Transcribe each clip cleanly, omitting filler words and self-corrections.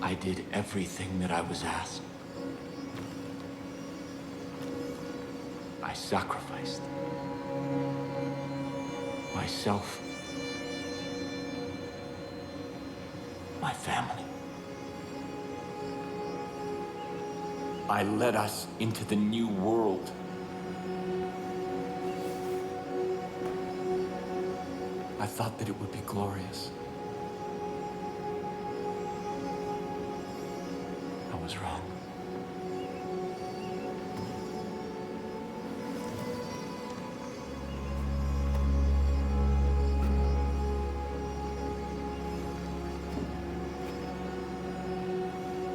I did everything that I was asked. I sacrificed myself, my family. I led us into the new world. I thought that it would be glorious. I was wrong.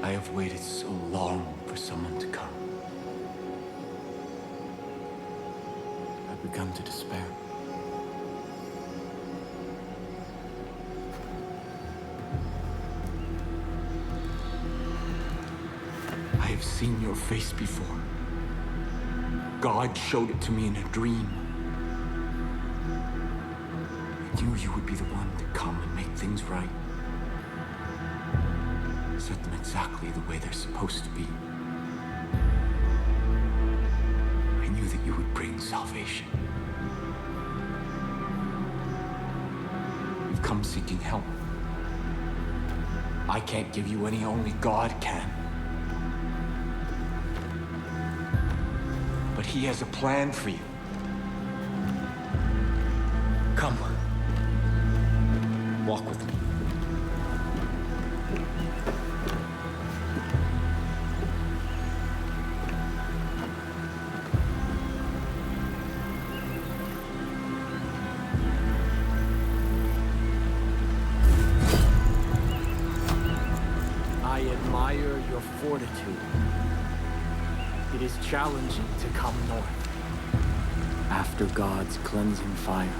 I have waited so long for someone to come. I've begun to despair. I have seen your face before. God showed it to me in a dream. I knew you would be the one to come and make things right. Set them exactly the way they're supposed to be. I knew that you would bring salvation. You've come seeking help. I can't give you any, only God can. But He has a plan for you. Come. Walk with me. I admire your fortitude. It is challenging to come north. After God's cleansing fire,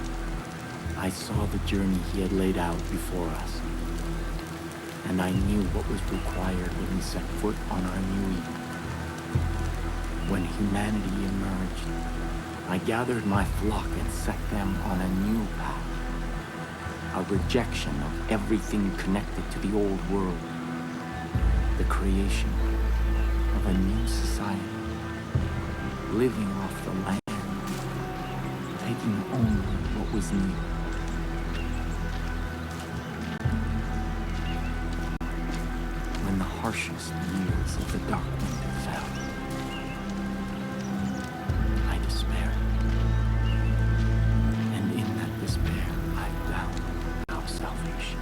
I saw the journey He had laid out before us. And I knew what was required when we set foot on our new Eden. When humanity emerged, I gathered my flock and set them on a new path. A rejection of everything connected to the old world. The creation of a new society, living off the land, taking only what was needed. When the harshest years of the dark winter fell, I despaired. And in that despair, I found our salvation.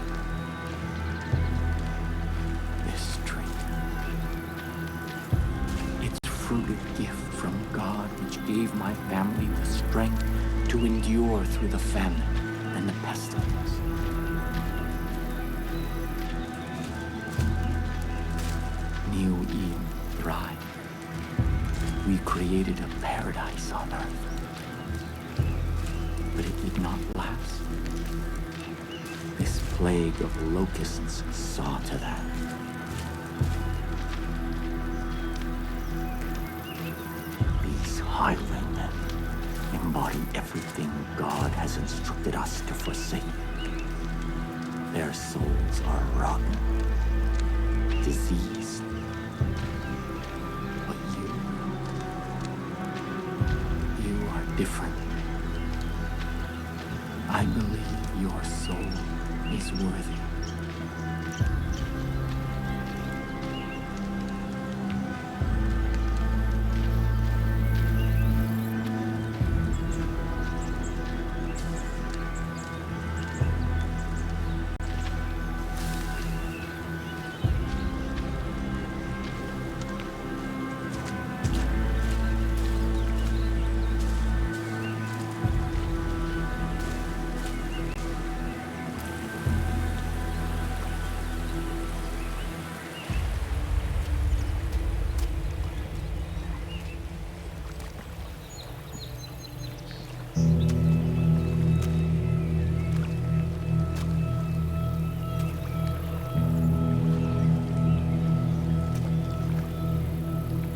This tree. Its fruited gift from God, which gave my family the strength to endure through the famine and the pestilence. New Eden thrived. We created a paradise on earth. But it did not last. This plague of locusts saw to that. These highwaymen embody everything God has instructed us to forsake. Their souls are rotten, diseased. But you are different. I believe your soul is worthy.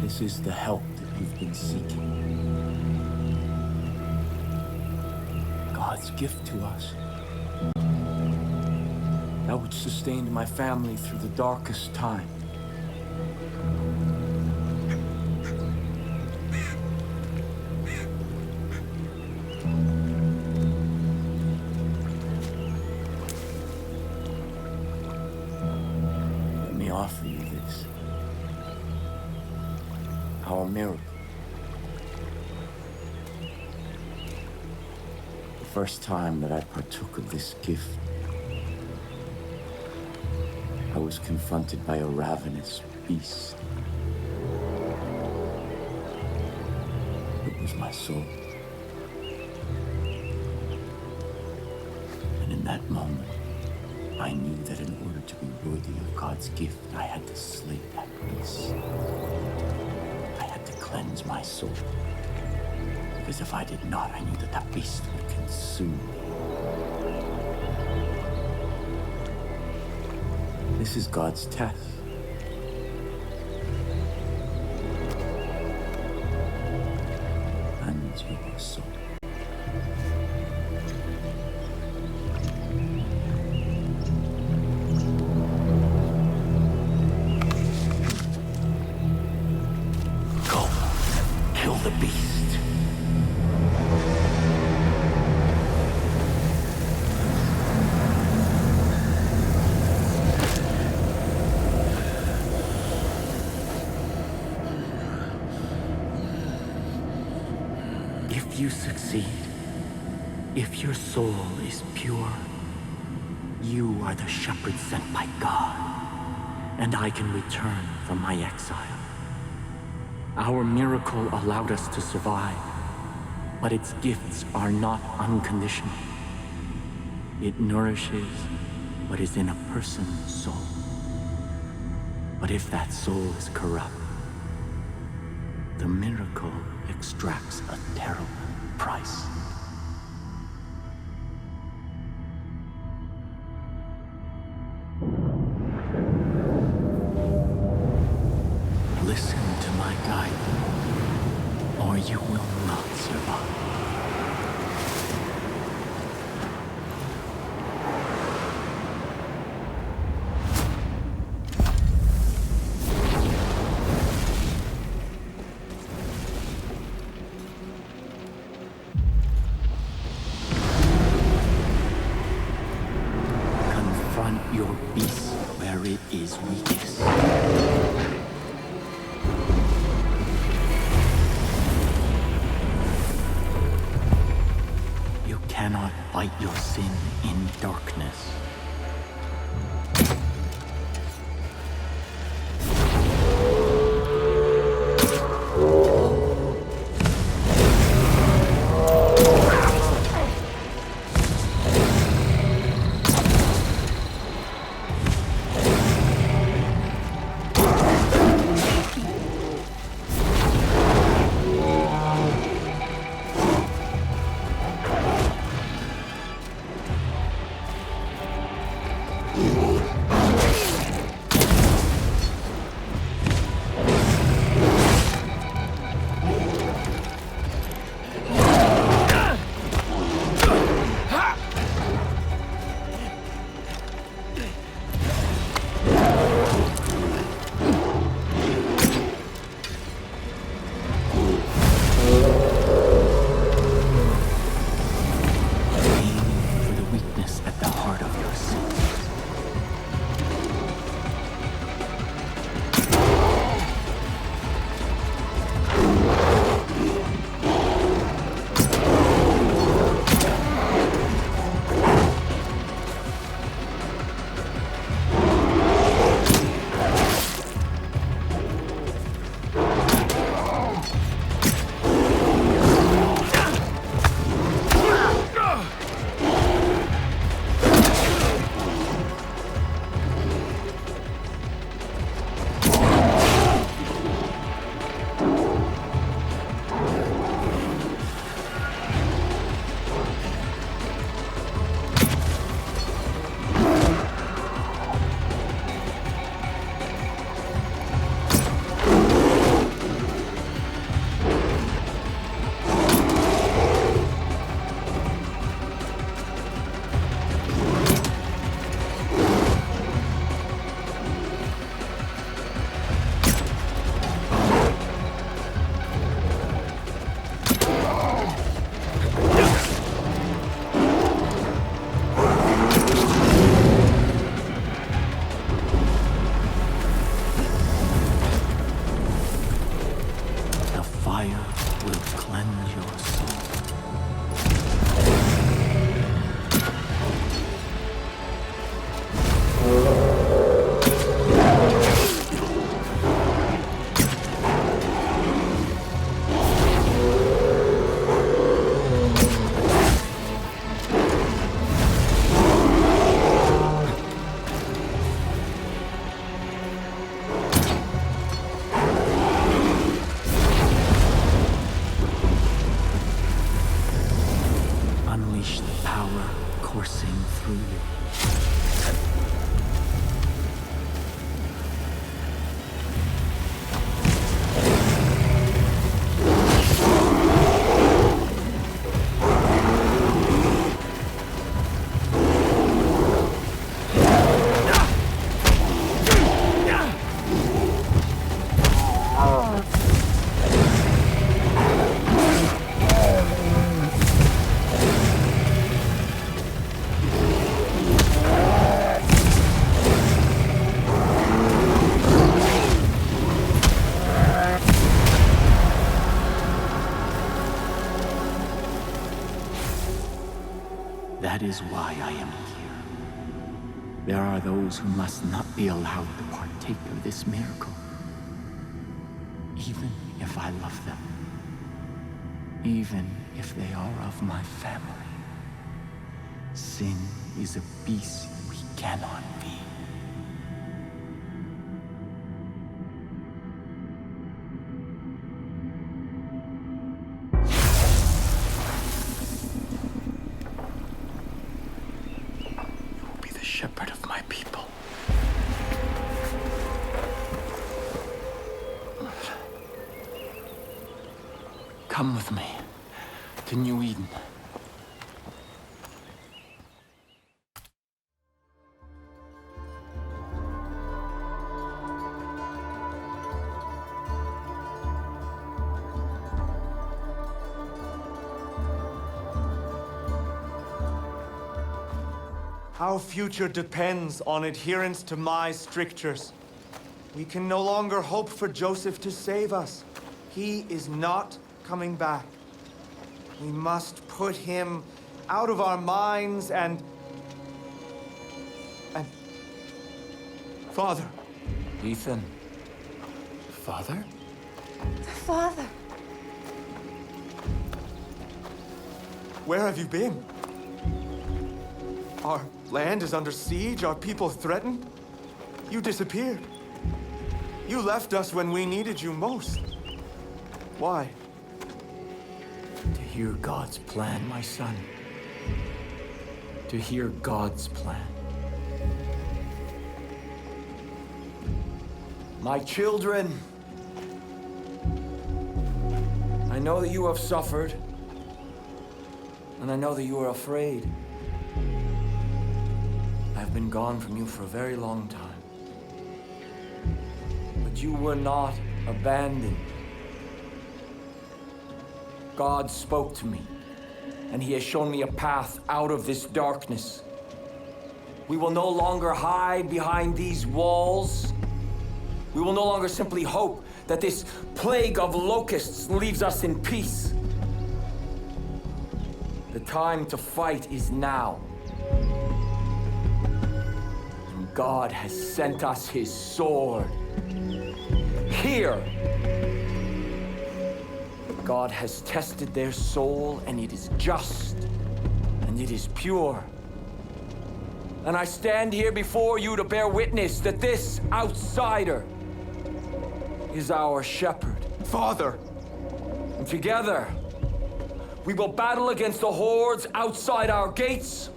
This is the help that you've been seeking. God's gift to us. that which sustained my family through the darkest time. Let me offer you this. Our miracle. The first time that I partook of this gift, I was confronted by a ravenous beast. It was my soul. And in that moment, I knew that in order to be worthy of God's gift, I had to slay that beast. I had to cleanse my soul. Because if I did not, I knew that that beast would consume me. This is God's test. And your soul. Go, kill the beast. If you succeed, if your soul is pure, you are the shepherd sent by God, and I can return from my exile. Our miracle allowed us to survive, but its gifts are not unconditional. It nourishes what is in a person's soul. But if that soul is corrupt, the miracle extracts a terrible price. Listen to my guidance, or you will not survive. Your beast where it is weakest. You cannot fight your sin in darkness. fire will cleanse your soul. Unleash the power coursing through you. That is why I am here. There are those who must not be allowed to partake of this miracle, even if I love them, even if they are of my family. Sin is a beast we cannot be. Shepherd of my people. Come with me to New Eden. Our future depends on adherence to my strictures. We can no longer hope for Joseph to save us. He is not coming back. We must put him out of our minds and... Father. Ethan. Father? Father. Where have you been? Our land is under siege, our people threatened. You disappeared. You left us when we needed you most. Why? To hear God's plan, my son. To hear God's plan. My children, I know that you have suffered, and I know that you are afraid. I've been gone from you for a very long time. But you were not abandoned. God spoke to me, and He has shown me a path out of this darkness. We will no longer hide behind these walls. We will no longer simply hope that this plague of locusts leaves us in peace. The time to fight is now. God has sent us His sword. Here, God has tested their soul, and it is just, and it is pure. And I stand here before you to bear witness that this outsider is our shepherd. Father! And together, we will battle against the hordes outside our gates.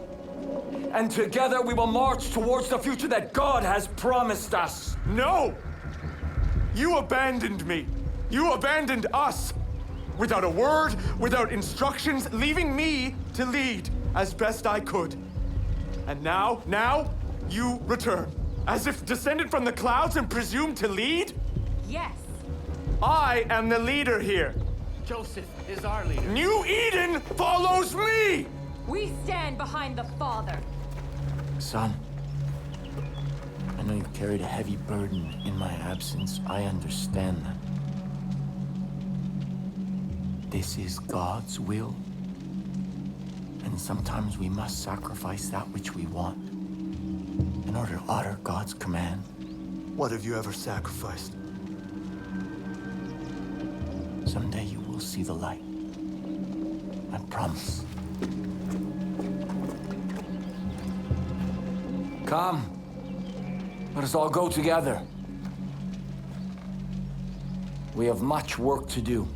And together we will march towards the future that God has promised us. No! You abandoned me. You abandoned us. Without a word, without instructions, leaving me to lead as best I could. And now, you return. As if descended from the clouds and presumed to lead? Yes. I am the leader here. Joseph is our leader. New Eden follows me! We stand behind the Father. Son, I know you've carried a heavy burden in my absence. I understand that. This is God's will. And sometimes we must sacrifice that which we want in order to honor God's command. What have you ever sacrificed? Someday you will see the light. I promise. Come. Let us all go together. We have much work to do.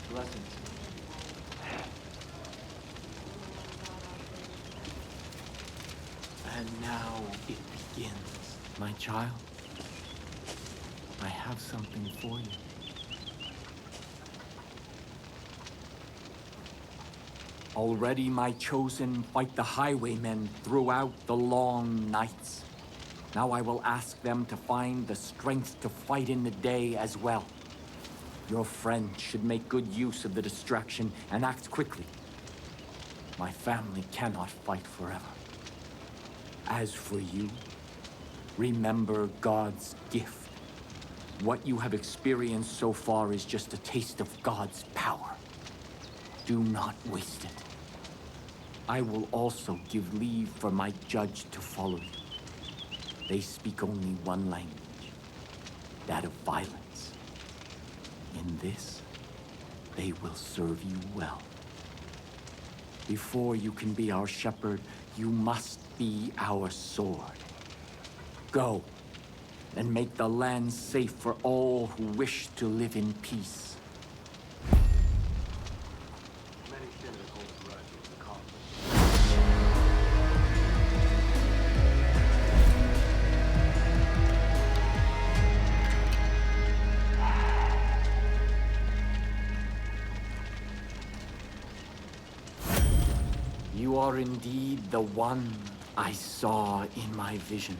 Blessings. And now it begins. My child, I have something for you. Already my chosen fight the highwaymen throughout the long nights. Now I will ask them to find the strength to fight in the day as well. Your friend should make good use of the distraction and act quickly. My family cannot fight forever. As for you, remember God's gift. What you have experienced so far is just a taste of God's power. Do not waste it. I will also give leave for my judge to follow you. They speak only one language, that of violence. In this, they will serve you well. Before you can be our shepherd, you must be our sword. Go, and make the land safe for all who wish to live in peace. Many senators hold a grudge over the conflict. You are indeed the one I saw in my vision.